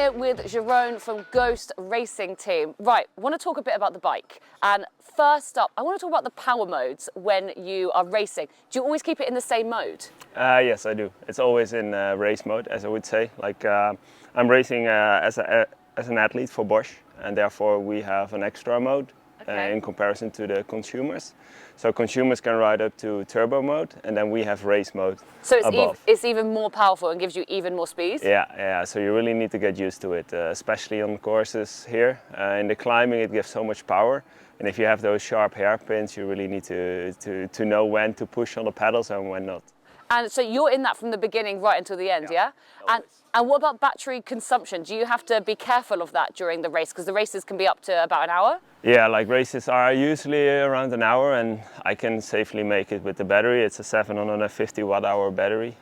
here with Jeroen from Ghost Racing Team. Right, I want to talk a bit about the bike. And first up, I want to talk about the power modes when you are racing. Do you always keep it in the same mode? Yes, I do. It's always in race mode, as I would say. Like I'm racing as an athlete for Bosch, and therefore we have an extra mode in comparison to the consumers. So consumers can ride up to turbo mode, and then we have race mode above. It's even more powerful and gives you even more speed? Yeah. So you really need to get used to it, especially on courses here. In the climbing, it gives so much power. And if you have those sharp hairpins, you really need to know when to push on the pedals and when not. And so you're in that from the beginning right until the end, yeah? And what about battery consumption? Do you have to be careful of that during the race? Because the races can be up to about an hour? Yeah, like races are usually around an hour, and I can safely make it with the battery. It's a 750 watt-hour battery,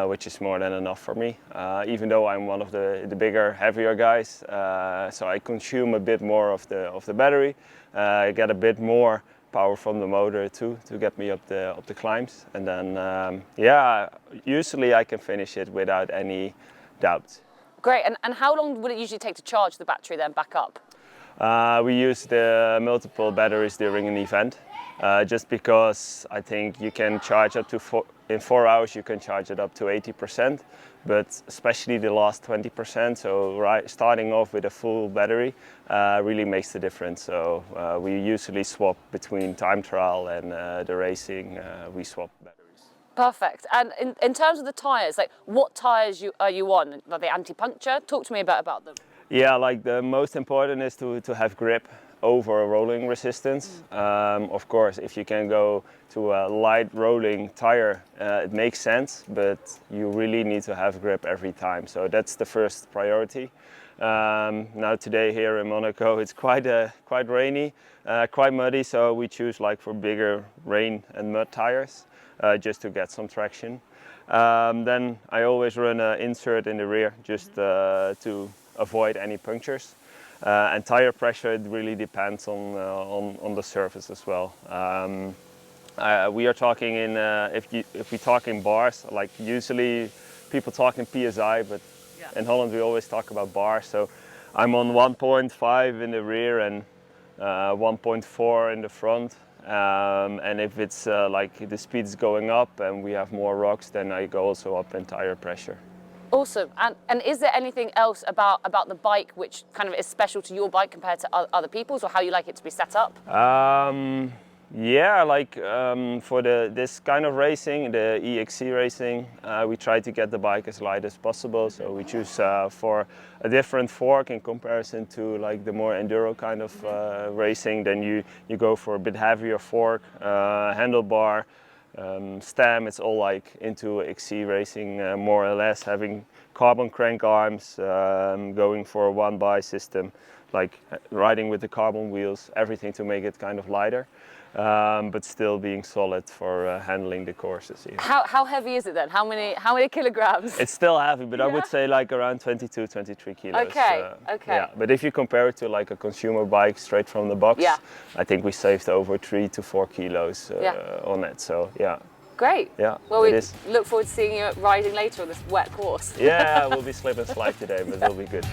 which is more than enough for me. Even though I'm one of the bigger, heavier guys, so I consume a bit more of the battery. I get a bit more power from the motor too to get me up the climbs, and then usually I can finish it without any doubt. Great. And how long would it usually take to charge the battery then back up? We use the multiple batteries during an event, just because I think you can charge up to in 4 hours you can charge it up to 80%, but especially the last 20%. So starting off with a full battery really makes the difference. So we usually swap between time trial and the racing. We swap batteries. Perfect. And in terms of the tyres, like what tyres are you on? Are they anti-puncture? Talk to me about them. Yeah, like the most important is to have grip over a rolling resistance. Of course, if you can go to a light rolling tire, it makes sense, but you really need to have grip every time. So that's the first priority. Now today here in Monaco, it's quite rainy, quite muddy, so we choose like for bigger rain and mud tires, just to get some traction. Then I always run an insert in the rear just to avoid any punctures. And tire pressure, it really depends on the surface as well. We are talking if we talk in bars, like usually people talk in PSI, but in Holland we always talk about bars. So I'm on 1.5 in the rear and 1.4 in the front. And if it's like the speed's going up and we have more rocks, then I go also up in tire pressure. Awesome. And is there anything else about the bike which kind of is special to your bike compared to other people's, or how you like it to be set up? Yeah, like for this kind of racing, the EXC racing, we try to get the bike as light as possible. So we choose for a different fork in comparison to like the more enduro kind of racing. Then you go for a bit heavier fork, handlebar. Stem, it's all like into XC racing, more or less, having carbon crank arms, going for a one-by system, like riding with the carbon wheels, everything to make it kind of lighter, but still being solid for handling the courses. Yeah. How heavy is it then? How many kilograms? It's still heavy, but I would say like around 22, 23 kilos. Okay. Yeah, but if you compare it to like a consumer bike straight from the box, I think we saved over 3 to 4 kilos on it. So yeah. Great. Yeah. Well, we look forward to seeing you riding later on this wet course. Yeah, we'll be slip and slide today, but it'll be good.